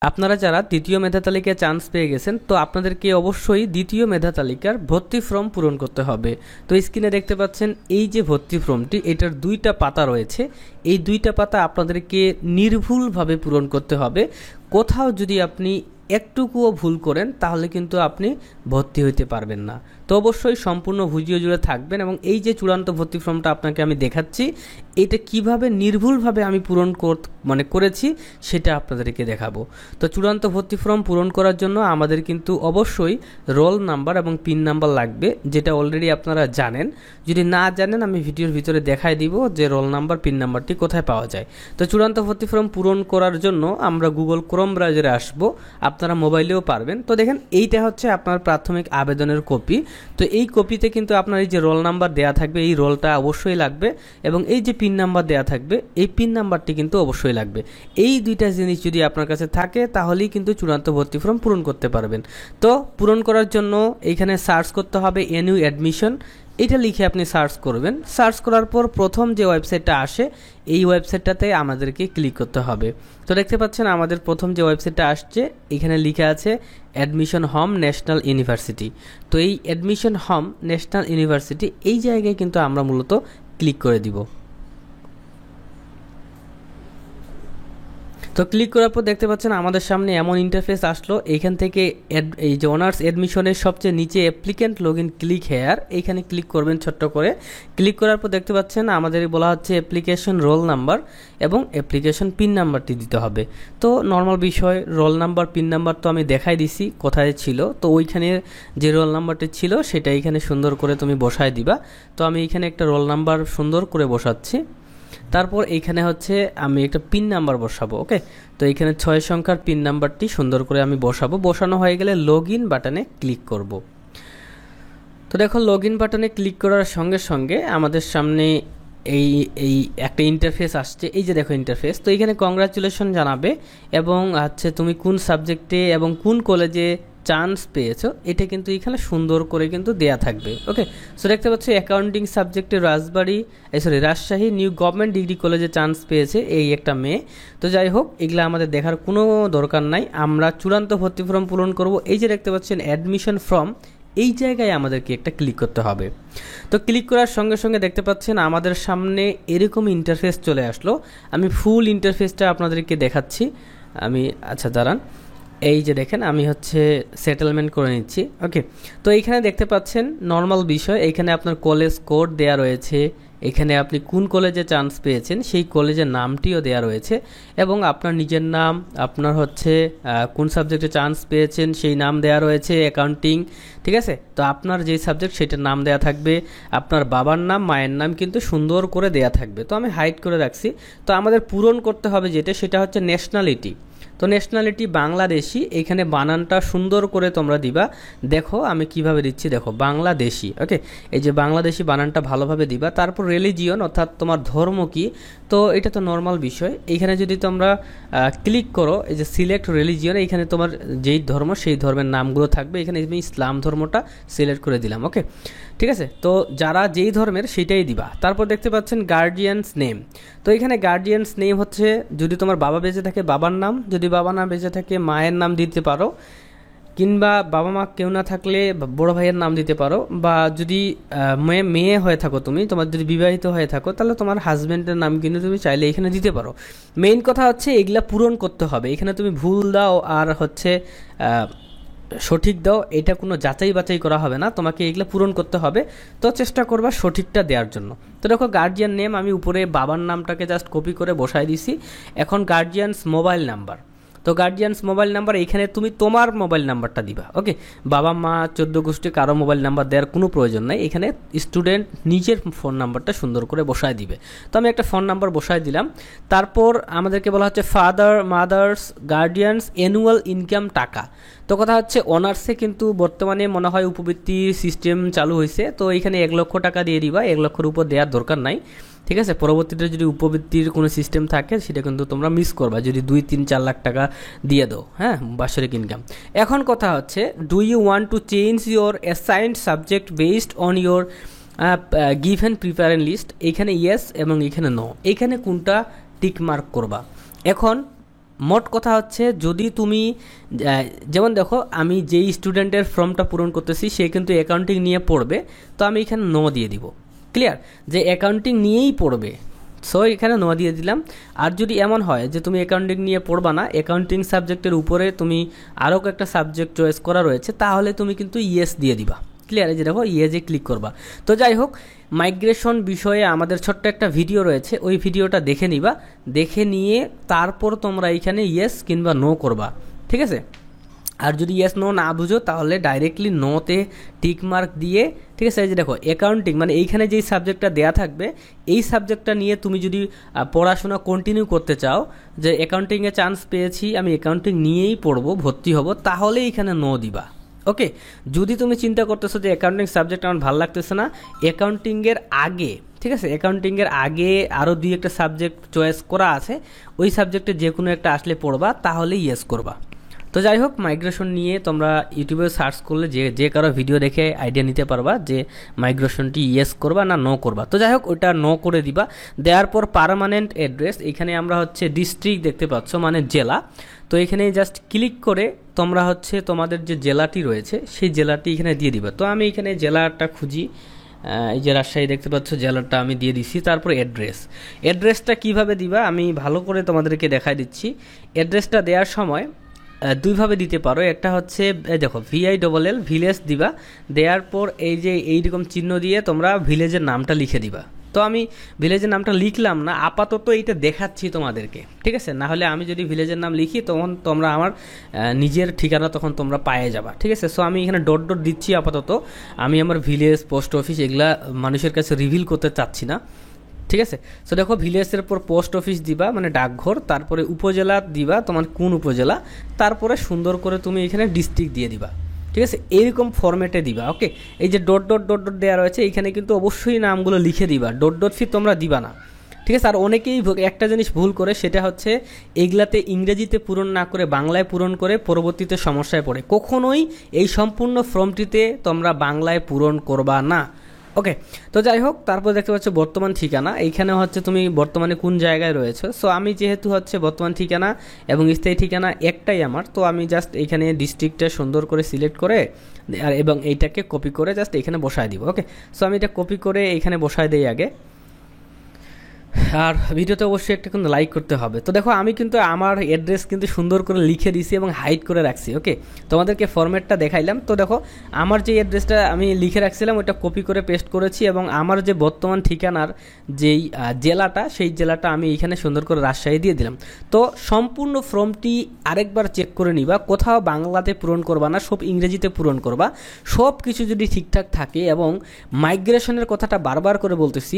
আপনারা যারা দ্বিতীয় মেধা তালিকায় চান্স পেয়ে গেছেন তো আপনাদেরকে অবশ্যই দ্বিতীয় মেধা তালিকার ভর্তি ফর্ম পূরণ করতে হবে। তো স্ক্রিনে দেখতে পাচ্ছেন এই যে ভর্তি ফর্মটি, এটার দুইটা পাতা রয়েছে। এই দুইটা পাতা আপনাদেরকে নির্ভুলভাবে পূরণ করতে হবে। কোথাও যদি আপনি একটুকুও ভুল করেন তাহলে কিন্তু আপনি ভর্তি হইতে পারবেন না। তো অবশ্যই সম্পূর্ণ ভিডিও জুড়ে থাকবেন এবং এই যে চূড়ান্ত ভর্তি ফর্মটা আপনাকে আমি দেখাচ্ছি, এটা কিভাবে নির্ভুলভাবে আমি করেছি সেটা আপনাদেরকে দেখাবো। তো চূড়ান্ত ভর্তি ফর্ম পূরণ করার জন্য আমাদের কিন্তু অবশ্যই রোল নাম্বার এবং পিন নাম্বার লাগবে, যেটা অলরেডি আপনারা জানেন। যদি না জানেন আমি ভিডিওর ভিতরে দেখাই দিব যে রোল নাম্বার পিন নাম্বারটি কোথায় পাওয়া যায়। তো চূড়ান্ত ভর্তি ফর্ম পূরণ করার জন্য আমরা গুগল ক্রোম ব্রাউজারে আসবো, আপনারা মোবাইলেও পারবেন। তো দেখেন এইটা হচ্ছে আপনার প্রাথমিক আবেদনের কপি। তো এই কপিতে কিন্তু আপনার এই যে রোল নাম্বার দেয়া থাকবে, এই রোলটা অবশ্যই লাগবে এবং এই যে পিন নাম্বার দেয়া থাকবে, এই পিন নাম্বারটি কিন্তু অবশ্যই লাগবে। এই দুইটা জিনিস যদি আপনার কাছে থাকে তাহলেই কিন্তু চূড়ান্ত ভর্তি ফর্ম পূরণ করতে পারবেন। তো পূরণ করার জন্য এইখানে সার্চ করতে হবে এনইউ অ্যাডমিশন, এটা লিখে আপনি সার্চ করবেন। সার্চ করার পর প্রথম যে ওয়েবসাইটটা আসে এই ওয়েবসাইটটাতে আমাদেরকে ক্লিক করতে হবে। তো দেখতে পাচ্ছেন আমাদের প্রথম যে ওয়েবসাইটটা আসছে এখানে লেখা আছে অ্যাডমিশন হোম ন্যাশনাল ইউনিভার্সিটি। তো এই অ্যাডমিশন হোম ন্যাশনাল ইউনিভার্সিটি এই জায়গায় কিন্তু আমরা মূলত ক্লিক করে দিব। তো ক্লিক করার পর দেখতে পাচ্ছেন আমাদের সামনে এমন ইন্টারফেস আসলো। এইখান থেকে এই যে অনার্স অ্যাডমিশনের সবচেয়ে নিচে applicant log in click here, এইখানে ক্লিক করবেন ছোট্ট করে। ক্লিক করার পর দেখতে পাচ্ছেন আমাদের বলা হচ্ছে অ্যাপ্লিকেশন রোল নাম্বার এবং অ্যাপ্লিকেশন পিন নাম্বারটি দিতে হবে। তো নর্মাল বিষয়, রোল নাম্বার পিন নাম্বার তো আমি দেখাই দিছি কোথায় ছিল। তো ওইখানে যে রোল নাম্বারটি ছিল সেটা এখানে সুন্দর করে তুমি বসায় দিবা। তো আমি এখানে একটা রোল নাম্বার সুন্দর করে বসাচ্ছি। তারপর এইখানে হচ্ছে আমি একটা পিন নাম্বার বসাবো। ওকে, তো এইখানে 6 সংখ্যার পিন নাম্বারটি সুন্দর করে আমি বসাবো। বসানো হয়ে গেলে লগ ইন বাটনে ক্লিক করব। তো দেখো লগ ইন বাটনে ক্লিক করার সঙ্গে সঙ্গে আমাদের সামনে এই এই একটা ইন্টারফেস আসছে। এই যে দেখো ইন্টারফেস। তো এখানে কংগ্রাচুলেশন জানাবে এবং হচ্ছে তুমি কোন সাবজেক্টে এবং কোন কলেজে চান্স পেয়েছো এটা কিন্তু এখানে সুন্দর করে কিন্তু দেয়া থাকবে। ওকে, সো দেখতে পাচ্ছ অ্যাকাউন্টিং সাবজেক্টে রাজশাহী নিউ গভর্নমেন্ট ডিগ্রি কলেজে চান্স পেয়েছে এই একটা মেয়ে। তো যাই হোক, এগুলো আমাদের দেখার কোনো দরকার নাই, আমরা চূড়ান্ত ভর্তি ফর্ম পূরণ করব। এই যে দেখতে পাচ্ছেন অ্যাডমিশন ফর্ম, এই জায়গায় আমাদেরকে একটা ক্লিক করতে হবে। তো ক্লিক করার সঙ্গে সঙ্গে দেখতে পাচ্ছেন আমাদের সামনে এরকম ইন্টারফেস চলে আসলো। আমি ফুল ইন্টারফেসটা আপনাদেরকে দেখাচ্ছি। আচ্ছা দাঁড়ান, এই যে দেখেন আমি হচ্ছে সেটেলমেন্ট করে নিচ্ছি। ওকে, তো এইখানে দেখতে পাচ্ছেন নর্মাল বিষয়, এইখানে আপনার কলেজ কোড দেয়া রয়েছে, এখানে আপনি কোন কলেজে চান্স পেয়েছেন সেই কলেজের নামটিও দেয়া রয়েছে এবং আপনার নিজের নাম, আপনার হচ্ছে কোন সাবজেক্টে চান্স পেয়েছেন সেই নাম দেয়া রয়েছে, অ্যাকাউন্টিং, ঠিক আছে। তো আপনার যেই সাবজেক্ট সেটার নাম দেয়া থাকবে, আপনার বাবার নাম মায়ের নাম কিন্তু সুন্দর করে দেয়া থাকবে। তো আমি হাইড করে রাখছি। তো আমাদের পূরণ করতে হবে সেটা হচ্ছে ন্যাশনালিটি। তো ন্যাশনালিটি বাংলাদেশি, এখানে বানানটা সুন্দর করে তোমরা দিবা। দেখো আমি কিভাবে দিচ্ছি, দেখো বাংলাদেশি। ওকে, এই যে বাংলাদেশি বানানটা ভালোভাবে দিবা। তারপর রিলিজিয়ন অর্থাৎ তোমার ধর্ম কি, তো এটা তো নর্মাল বিষয়। এইখানে যদি তোমরা ক্লিক করো এই যে সিলেক্ট রিলিজিয়ন, এইখানে তোমার যেই ধর্ম সেই ধর্মের নামগুলো থাকবে। এখানে আমি ইসলাম ধর্মটা সিলেক্ট করে দিলাম। ওকে, ঠিক আছে। তো যারা যেই ধর্মের সেটাই দিবা। তারপর দেখতে পাচ্ছেন গার্ডিয়ানস নেম। তো এখানে গার্ডিয়ানস নেম হচ্ছে যদি তোমার বাবা বেঁচে থাকে বাবার নাম, যদি বাবা না বেঁচে থাকে মায়ের নাম দিতে পারো, কিংবা বাবা মা কেউ না থাকলে বড় ভাইয়ের নাম দিতে পারো, বা যদি মেয়ে হয়ে থাকো তোমার যদি বিবাহিত হয়ে থাকো তাহলে তোমার হাজব্যান্ডের নাম কিন্তু তুমি চাইলে এখানে দিতে পারো। মেইন কথা হচ্ছে এগুলা পূরণ করতে হবে। এখানে তুমি ভুল দাও আর হচ্ছে সঠিক দাও, এটা কোনো যাচাই বাছাই করা হবে না, তোমাকে এগুলো পূরণ করতে হবে। তো চেষ্টা করবা সঠিকটা দেওয়ার জন্য। তো দেখো গার্জিয়ান নেম আমি উপরে বাবার নামটাকে জাস্ট কপি করে বসাই দিছি। এখন গার্জিয়ানস মোবাইল নাম্বার। তো গার্জিয়ানস মোবাইল নাম্বার এখানে তুমি তোমার মোবাইল নাম্বারটা দিবা। ওকে, বাবা মা 14 গোষ্ঠী কারো মোবাইল নাম্বার দেওয়ার কোনো প্রয়োজন নাই। এখানে স্টুডেন্ট নিজের ফোন নাম্বারটা সুন্দর করে বসায় দিবে। তো আমি একটা ফোন নাম্বার বসায় দিলাম। তারপর আমাদেরকে বলা হচ্ছে father mother's guardians annual income টাকা। তো কথা হচ্ছে অনার্সে কিন্তু বর্তমানে মনে হয় উপবৃত্তির সিস্টেম চালু হয়েছে। তো এখানে 1 লক্ষ টাকা দিয়ে দিবা, 1 লক্ষের উপর দেওয়ার দরকার নাই, ঠিক আছে। পরবর্তীতে যদি উপবৃত্তির কোনো সিস্টেম থাকে সেটা কিন্তু তোমরা মিস করবা যদি 2-3-4 লাখ টাকা দিয়ে দাও, হ্যাঁ, বাৎসরিক ইনকাম। এখন কথা হচ্ছে do you want to change your assigned subject based on your given preference list. এখানে ইয়েস এবং এখানে নো, এখানে কোনটা টিক মার্ক করবা। এখন মোট কথা হচ্ছে যদি তুমি যেমন দেখো আমি যেই স্টুডেন্টের ফর্মটা পূরণ করতেছি সে কিন্তু অ্যাকাউন্টিং নিয়ে পড়বে, তো আমি এখানে নো দিয়ে দিব। ক্লিয়ার, যে অ্যাকাউন্টিং নিয়েই পড়বে, সো এখানে নো দিয়ে দিলাম। আর যদি এমন হয় যে তুমি অ্যাকাউন্টিং নিয়ে পড়বা না, অ্যাকাউন্টিং সাবজেক্টের উপরে তুমি আরও একটা সাবজেক্ট চয়েস করা রয়েছে, তাহলে তুমি কিন্তু ইয়েস দিয়ে দিবা। ক্লিয়ার, এই যে দেখো ইয়েজে ক্লিক করবা। তো যাই হোক, মাইগ্রেশন বিষয়ে আমাদের ছোট্ট একটা ভিডিও রয়েছে, ওই ভিডিওটা দেখে নিবা, দেখে নিয়ে তারপর তোমরা এইখানে ইয়েস কিংবা নো করবা। ঠিক আছে, আর যদি ইয়েস নো না বুঝো তাহলে ডাইরেক্টলি নোতে টিক মার্ক দিয়ে, ঠিক আছে, এই যে দেখো অ্যাকাউন্টিং মানে এইখানে যেই সাবজেক্টটা দেয়া থাকবে এই সাবজেক্টটা নিয়ে তুমি যদি পড়াশোনা কন্টিনিউ করতে চাও, যে অ্যাকাউন্টিংয়ে চান্স পেয়েছি আমি অ্যাকাউন্টিং নিয়েই পড়বো, ভর্তি হব, তাহলে এইখানে নো দিবা। ওকে, যদি তুমি চিন্তা করতেছো যে অ্যাকাউন্টিং সাবজেক্ট আমার ভালো লাগতেছে না, অ্যাকাউন্টিংয়ের আগে, ঠিক আছে, অ্যাকাউন্টিংয়ের আগে আরও দুই একটা সাবজেক্ট চয়েস করা আছে, ওই সাবজেক্টে যে কোনো একটা আসলে পড়বা, তাহলে ইয়েস করবা। তো যাই হোক, মাইগ্রেশন নিয়ে তোমরা ইউটিউবে সার্চ করলে যে কারো ভিডিও দেখে আইডিয়া নিতে পারবা যে মাইগ্রেশনটি ইয়েস করবা না নো করবা। তো যাই হোক, ওইটা নো করে দিবা। দেওয়ার পর পার্মানেন্ট অ্যাড্রেস, এখানে আমরা হচ্ছে ডিস্ট্রিক্ট দেখতে পাচ্ছ মানে জেলা, তো এখানে জাস্ট ক্লিক করে তোমরা হচ্ছে তোমাদের যে জেলাটি রয়েছে সেই জেলাটি এখানে দিয়ে দিবা। তো আমি এখানে জেলাটা খুঁজি, এই যে রাজশাহী দেখতে পাচ্ছ, জেলাটা আমি দিয়ে দিছি। তারপর অ্যাড্রেসটা কিভাবে দিবা আমি ভালো করে তোমাদেরকে দেখাই দিচ্ছি। অ্যাড্রেসটা দেওয়ার সময় দুইভাবে দিতে পারো, একটা হচ্ছে দেখো VILL ভিলেজ দিবা, দেওয়ার পর এই যে এইরকম চিহ্ন দিয়ে তোমরা ভিলেজের নামটা লিখে দিবা। তো আমি ভিলেজের নামটা লিখলাম না, আপাতত এইটা দেখাচ্ছি তোমাদেরকে, ঠিক আছে, না হলে আমি যদি ভিলেজের নাম লিখি তখন তোমরা আমার নিজের ঠিকানা তখন তোমরা পায়ে যাবা। ঠিক আছে, সো আমি এখানে ডট ডট দিচ্ছি আপাতত, আমি আমার ভিলেজ, পোস্ট অফিস এগুলা মানুষের কাছে রিভিল করতে চাচ্ছি না। ঠিক আছে, সো দেখো ভিলেজের পর পোস্ট অফিস দিবা মানে ডাকঘর, তারপরে উপজেলা দিবা তোমার কোন উপজেলা, তারপরে সুন্দর করে তুমি এখানে ডিস্ট্রিক্ট দিয়ে দিবা। ঠিক আছে, এইরকম ফরম্যাটে দিবা। ওকে, এই যে ডট ডট ডট ডট দেওয়া রয়েছে এখানে কিন্তু অবশ্যই নামগুলো লিখে দিবা, ডট ডট ফি তোমরা দিবা না। ঠিক আছে, আর অনেকেই একটা জিনিস ভুল করে, সেটা হচ্ছে এগুলাতে ইংরেজিতে পূরণ না করে বাংলায় পূরণ করে পরবর্তীতে সমস্যায় পড়ে। কখনোই এই সম্পূর্ণ ফর্মটিতে তোমরা বাংলায় পূরণ করবা না। ওকে, তো যাই হোক, তারপর দেখতে পাচ্ছ বর্তমান ঠিকানা, এইখানে হচ্ছে তুমি বর্তমানে কোন জায়গায় রয়েছে। সো আমি যেহেতু হচ্ছে বর্তমান ঠিকানা এবং স্থায়ী ঠিকানা একটাই আমার, তো আমি জাস্ট এখানে ডিস্ট্রিক্টটা সুন্দর করে সিলেক্ট করে আর এবং এইটাকে কপি করে জাস্ট এখানে বসায় দিব। ওকে, সো আমি এটা কপি করে এখানে বসায় দিই আগে, আর ভিডিওতে অবশ্যই একটা কিন্তু লাইক করতে হবে। তো দেখো আমি কিন্তু আমার অ্যাড্রেস কিন্তু সুন্দর করে লিখে দিছি এবং হাইড করে রাখছি। ওকে, তোমাদেরকে ফরম্যাটটা দেখাইলাম। তো দেখো আমার যে অ্যাড্রেসটা আমি লিখে রাখছিলাম ওটা কপি করে পেস্ট করেছি, এবং আমার যে বর্তমান ঠিকানার যেই জেলাটা সেই জেলাটা আমি এখানে সুন্দর করে রাজশাহী দিয়ে দিলাম। তো সম্পূর্ণ ফর্মটি আরেকবার চেক করে নিবা, কোথাও বাংলাতে পূরণ করবা না, সব ইংরেজিতে পূরণ করবা। সব কিছু যদি ঠিকঠাক থাকে, এবং মাইগ্রেশনের কথাটা বারবার করে বলতেছি,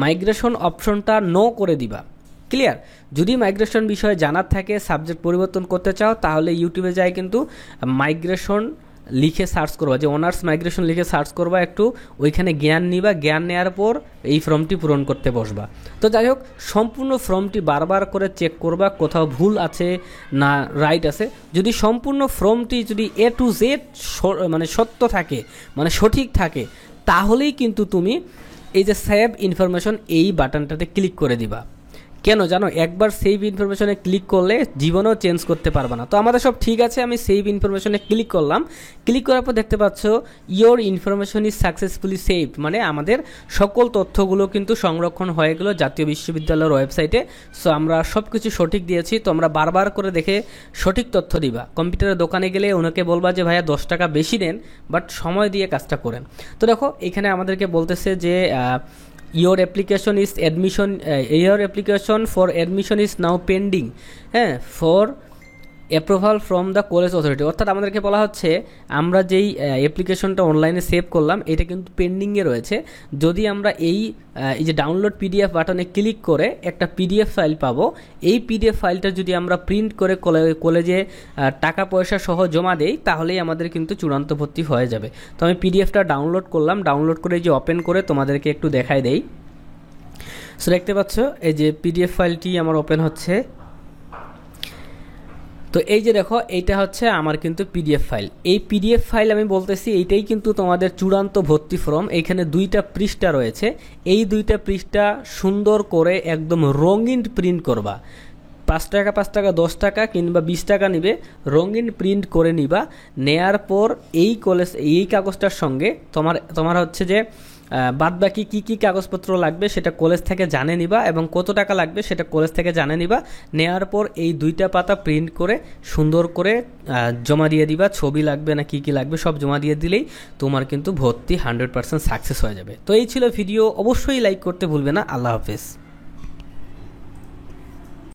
মাইগ্রেশন অপশনটা নো করে দিবা। ক্লিয়ার, যদি মাইগ্রেশন বিষয়ে জানার থাকে, সাবজেক্ট পরিবর্তন করতে চাও, তাহলে ইউটিউবে যাই কিন্তু মাইগ্রেশন লিখে সার্চ করবা, যে অনার্স মাইগ্রেশন লিখে সার্চ করবা, একটু ওইখানে জ্ঞান নিবা, জ্ঞান নেওয়ার পর এই ফর্মটি পূরণ করতে বসবা। তো যাই হোক, সম্পূর্ণ ফর্মটি বারবার করে চেক করবা কোথাও ভুল আছে না রাইট আছে। যদি সম্পূর্ণ ফর্মটি যদি A to Z মানে সত্য থাকে, মানে সঠিক থাকে, তাহলেই কিন্তু তুমি এই যে সেভ ইনফরমেশন এই বাটনটাতে ক্লিক করে দিবা। কেন জানো, একবার সেভ ইনফরমেশনে ক্লিক করলে জীবনও চেঞ্জ করতে পারবে না। তো আমাদের সব ঠিক আছে, আমি সেভ ইনফরমেশনে ক্লিক করলাম। ক্লিক করার পর দেখতে পাচ্ছ your information is successfully saved, মানে আমাদের সকল তথ্যগুলো কিন্তু সংরক্ষণ হয়ে গেল জাতীয় বিশ্ববিদ্যালয়ের ওয়েবসাইটে। সো আমরা সব কিছু সঠিক দিয়েছি। তো আমরা বারবার করে দেখে সঠিক তথ্য দিবা। কম্পিউটারের দোকানে গেলে ওনাকে বলবা যে ভাইয়া 10 টাকা বেশি দেন, বাট সময় দিয়ে কাজটা করেন। তো দেখো এখানে আমাদেরকে বলতেছে যে your application for admission is now pending, হ্যাঁ, for approval from the college authority. অর্থাৎ আমাদেরকে বলা হচ্ছে আমরা যেই অ্যাপ্লিকেশনটা অনলাইনে সেভ করলাম এটা কিন্তু পেন্ডিংয়ে রয়েছে। যদি আমরা এই যে ডাউনলোড PDF বাটনে ক্লিক করে একটা PDF ফাইল পাবো, এই PDF ফাইলটা যদি আমরা প্রিন্ট করে কলেজে টাকা পয়সা সহ জমা দেই, তাহলেই আমাদের কিন্তু চূড়ান্ত ভর্তি হয়ে যাবে। তো আমি PDFটা ডাউনলোড করলাম, ডাউনলোড করে যে ওপেন করে তোমাদেরকে একটু দেখাই দেই। সো দেখতে পাচ্ছ এই যে PDF ফাইলটি আমার ওপেন হচ্ছে। তো এই যে দেখো এইটা হচ্ছে আমার কিন্তু PDF ফাইল। এই PDF ফাইল আমি বলতেছি এইটাই কিন্তু তোমাদের চূড়ান্ত ভর্তি ফর্ম। এইখানে 2টা পৃষ্ঠা রয়েছে, এই 2টা পৃষ্ঠা সুন্দর করে একদম রঙিন প্রিন্ট করবা। 5 টাকা 5 টাকা 10 টাকা কিংবা 20 টাকা নিবে, রঙিন প্রিন্ট করে নিবা। নেয়ার পর এই কাগজটার সঙ্গে তোমার হচ্ছে যে বাদ বাকি কী কাগজপত্র লাগবে সেটা কলেজ থেকে জানে নিবা, এবং কত টাকা লাগবে সেটা কলেজ থেকে জানে নিবা। নেয়ার পর এই 2টা পাতা প্রিন্ট করে সুন্দর করে জমা দিয়ে দিবা। ছবি লাগবে না কী লাগবে সব জমা দিয়ে দিলেই তোমার কিন্তু ভর্তি 100% সাকসেস হয়ে যাবে। তো এই ছিল ভিডিও, অবশ্যই লাইক করতে ভুলবে না। আল্লাহ হাফেজ।